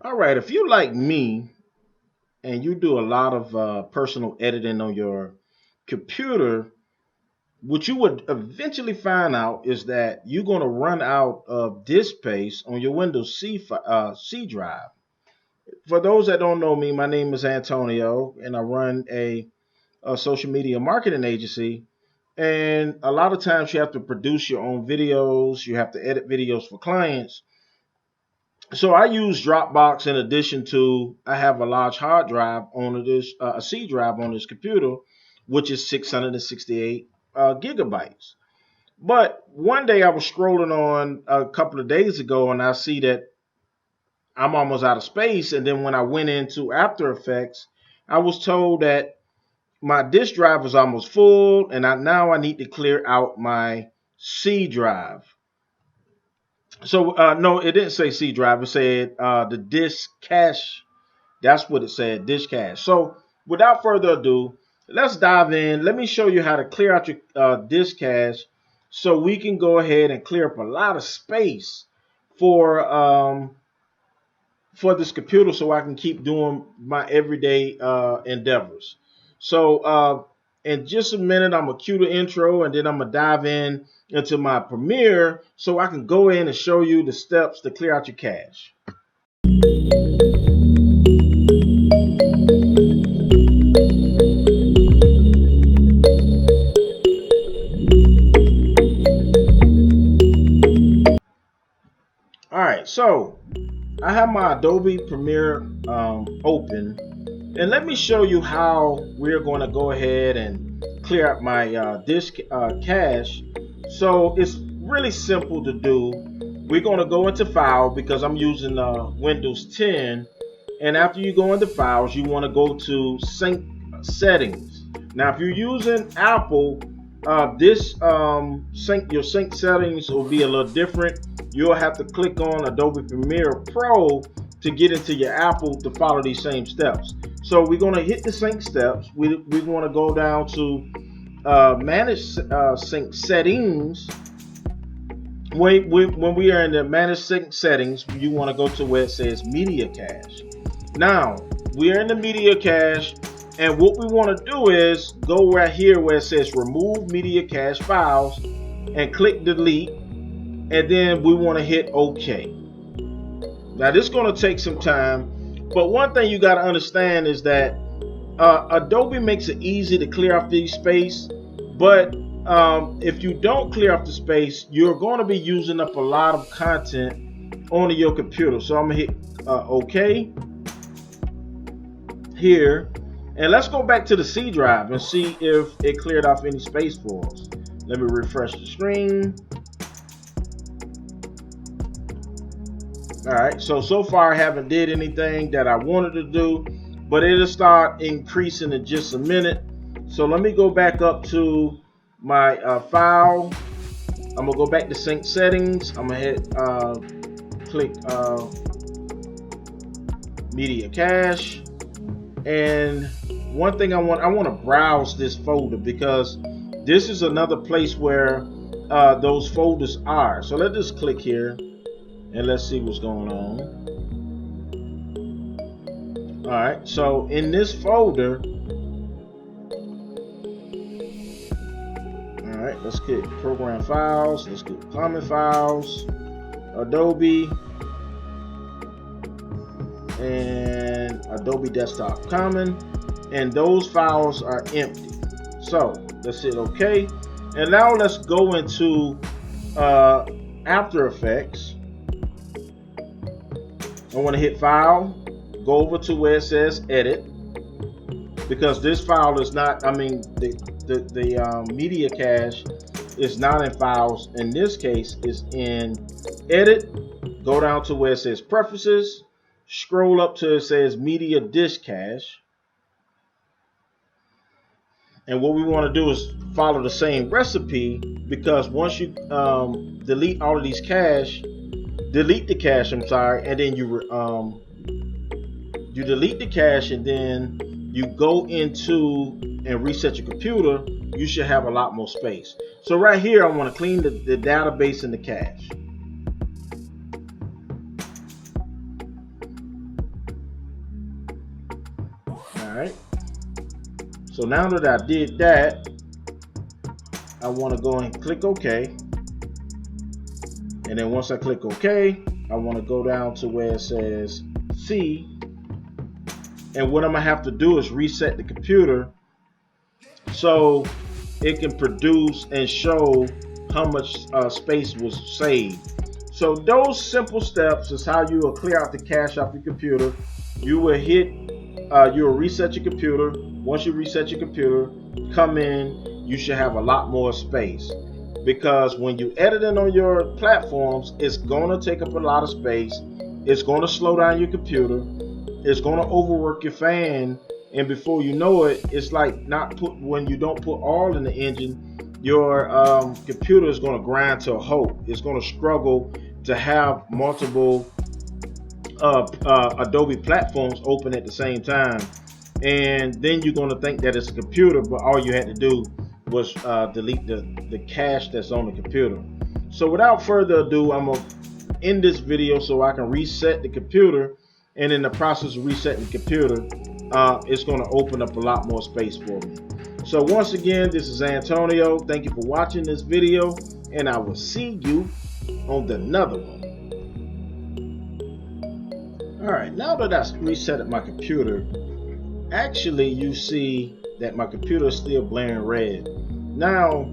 All right, if you like me and you do a lot of personal editing on your computer, what you would eventually find out is that you're going to run out of disk space on your Windows C drive. For those that don't know me, my name is Antonio, and I run a social media marketing agency. And a lot of times you have to produce your own videos, you have to edit videos for clients. So I use Dropbox in addition to I have a large hard drive on this a C drive on this computer, which is 668 gigabytes. But one day I was scrolling on a couple of days ago and I see that I'm almost out of space. And then when I went into After Effects, I was told that my disk drive was almost full and now I need to clear out my C drive. So no, it didn't say C drive. It said the disk cache. That's what it said, disk cache. So without further ado, let's dive in. Let me show you how to clear out your disk cache, so we can go ahead and clear up a lot of space for this computer, so I can keep doing my everyday endeavors. So in just a minute, I'm gonna cue the intro, and then I'm gonna dive in into my Premiere so I can go in and show you the steps to clear out your cache. All right, so I have my Adobe Premiere open, and let me show you how we're going to go ahead and clear out my disk cache. So it's really simple to do. We're going to go into File because I'm using Windows 10, and after you go into Files, you want to go to Sync Settings. Now, if you're using Apple, your sync settings will be a little different. You'll have to click on Adobe Premiere Pro to get into your Apple to follow these same steps. So we're going to hit the sync steps. We want to go down to manage sync settings. When we are in the manage sync settings, you want to go to where it says media cache. Now we are in the media cache, and what we want to do is go right here where it says remove media cache files and click delete, and then we want to hit OK. Now this is going to take some time, but one thing you got to understand is that Adobe makes it easy to clear off the space, but if you don't clear off the space, you're going to be using up a lot of content onto your computer. So I'm going to hit OK here, and let's go back to the C drive and see if it cleared off any space for us. Let me refresh the screen. All right, so far I haven't did anything that I wanted to do, but it'll start increasing in just a minute. So let me go back up to my file. I'm gonna go back to sync settings. I'm gonna hit click media cache, and one thing I want to browse this folder because this is another place where those folders are. So let's just click here and let's see what's going on. All right, so in this folder, all right, let's get program files, let's get common files, Adobe, and Adobe Desktop Common, and those files are empty. So let's hit OK, and now let's go into After Effects. I want to hit File, go over to where it says Edit, because this file is not, I mean, the media cache is not in Files. In this case, it's in Edit. Go down to where it says Preferences, scroll up to it says Media Disk Cache. And what we want to do is follow the same recipe, because once you delete all of these cache, delete the cache, I'm sorry, and then you delete the cache, and then you go into and reset your computer, you should have a lot more space. So right here, I want to clean the database and the cache. All right. So now that I did that, I want to go and click OK. And then once I click OK, I want to go down to where it says C. And what I'm going to have to do is reset the computer so it can produce and show how much space was saved. So those simple steps is how you will clear out the cache off your computer. You will reset your computer. Once you reset your computer, come in, you should have a lot more space. Because when you editing on your platforms, it's going to take up a lot of space. It's going to slow down your computer. It's going to overwork your fan. And before you know it, it's like when you don't put oil in the engine, your computer is going to grind to a halt. It's going to struggle to have multiple Adobe platforms open at the same time. And then you're going to think that it's a computer, but all you had to do was delete the cache that's on the computer. So without further ado, I'm going to end this video so I can reset the computer. And in the process of resetting the computer, it's going to open up a lot more space for me. So once again, this is Antonio. Thank you for watching this video, and I will see you on another one. Alright, now that I reset my computer, actually you see that my computer is still blaring red. Now,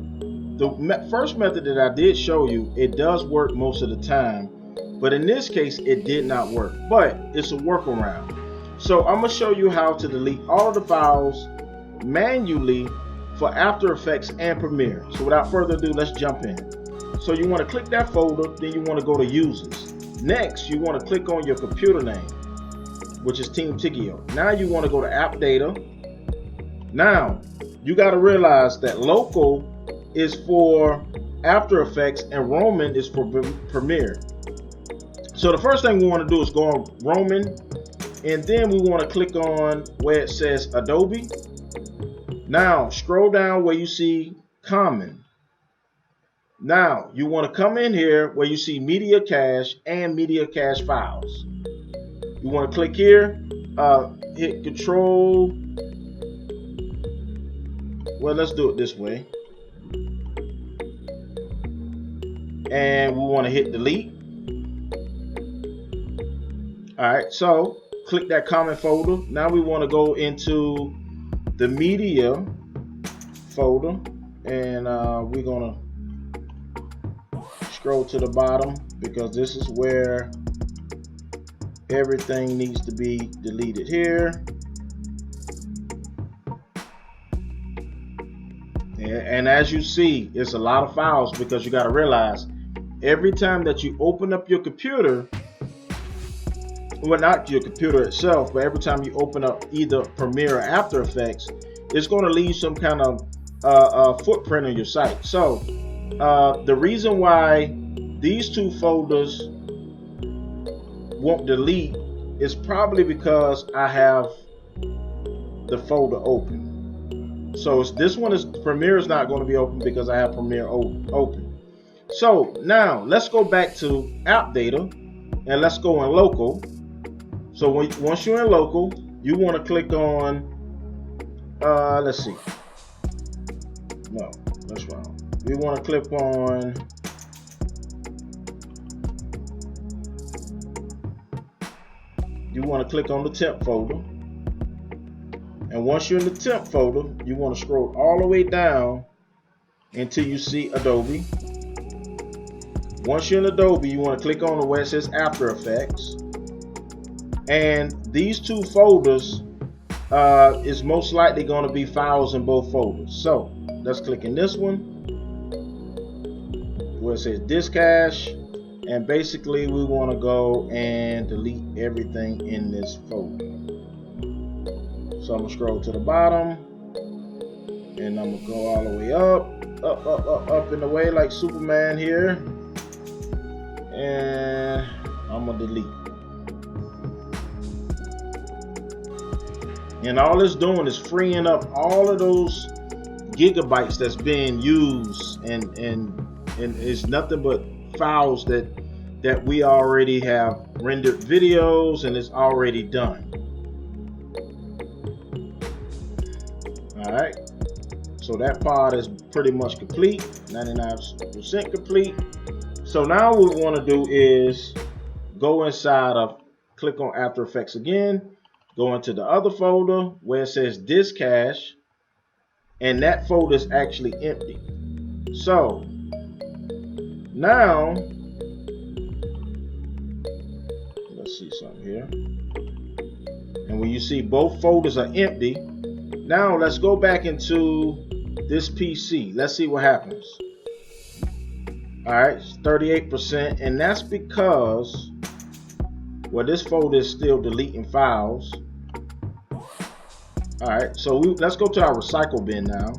the first method that I did show you, it does work most of the time, but in this case it did not work, but it's a workaround. So I'm going to show you how to delete all of the files manually for After Effects and Premiere. So without further ado, let's jump in. So you want to click that folder, then you want to go to Users. Next, you want to click on your computer name, which is Team Tiggio. Now you want to go to App Data. Now, you got to realize that Local is for After Effects and Roman is for Premiere. So the first thing we want to do is go on Roman, and then we want to click on where it says Adobe. Now scroll down where you see Common. Now you want to come in here where you see Media Cache and Media Cache Files. You want to click here, hit Control. Well, let's do it this way. And we want to hit Delete. Alright, so click that common folder. Now we want to go into the media folder, and we're going to scroll to the bottom because this is where everything needs to be deleted here. And as you see, it's a lot of files because you got to realize every time that you open up your computer, well, not your computer itself, but every time you open up either Premiere or After Effects, it's going to leave some kind of footprint on your site. So the reason why these two folders won't delete is probably because I have the folder open. So this one is Premiere is not going to be open because I have Premiere open. So now let's go back to App Data and let's go in Local. So once you're in Local, you want to click on, let's see. No, that's wrong. We want to click on, the temp folder. And once you're in the temp folder, you want to scroll all the way down until you see Adobe. Once you're in Adobe, you want to click on where it says After Effects. And these two folders is most likely going to be files in both folders. So let's click in this one where it says Disk Cache, and basically we want to go and delete everything in this folder. So I'm going to scroll to the bottom, and I'm going to go all the way up in the way like Superman here, and I'm going to delete. And all it's doing is freeing up all of those gigabytes that's being used, and it's nothing but files that we already have rendered videos, and it's already done. All right, so that part is pretty much complete, 99% complete. So now what we want to do is go inside of, click on After Effects again, go into the other folder where it says Disk Cache, and that folder is actually empty. So now, let's see something here. And when you see both folders are empty, now let's go back into this PC. Let's see what happens. All right, 38%, and that's because, well, this folder is still deleting files. All right, so let's go to our recycle bin now,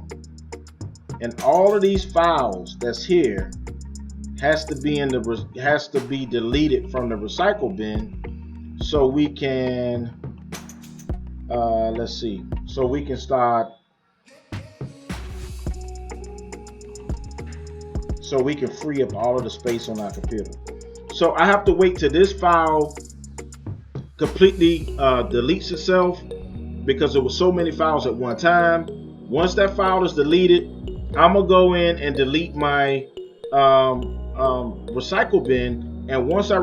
and all of these files that's here has to be deleted from the recycle bin, so we can let's see, so we can start, so we can free up all of the space on our computer. So I have to wait till this file completely deletes itself, because there were so many files at one time. Once that file is deleted, I'm gonna go in and delete my recycle bin, and once I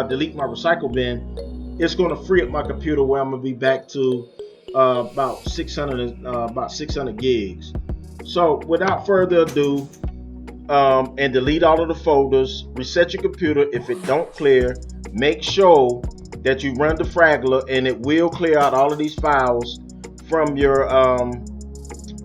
delete my recycle bin, it's going to free up my computer, where I'm going to be back to about 600 gigs. So without further ado, and delete all of the folders, reset your computer. If it don't clear, make sure that you run the Fraggler, and it will clear out all of these files from your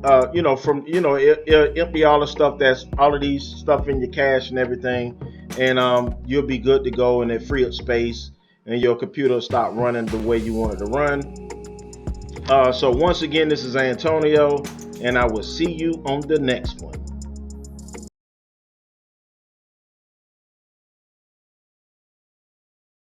it'll empty all the stuff, that's all of these stuff in your cache and everything, and you'll be good to go, and it free up space, and your computer will start running the way you want it to run. So once again, this is Antonio, and I will see you on the next one.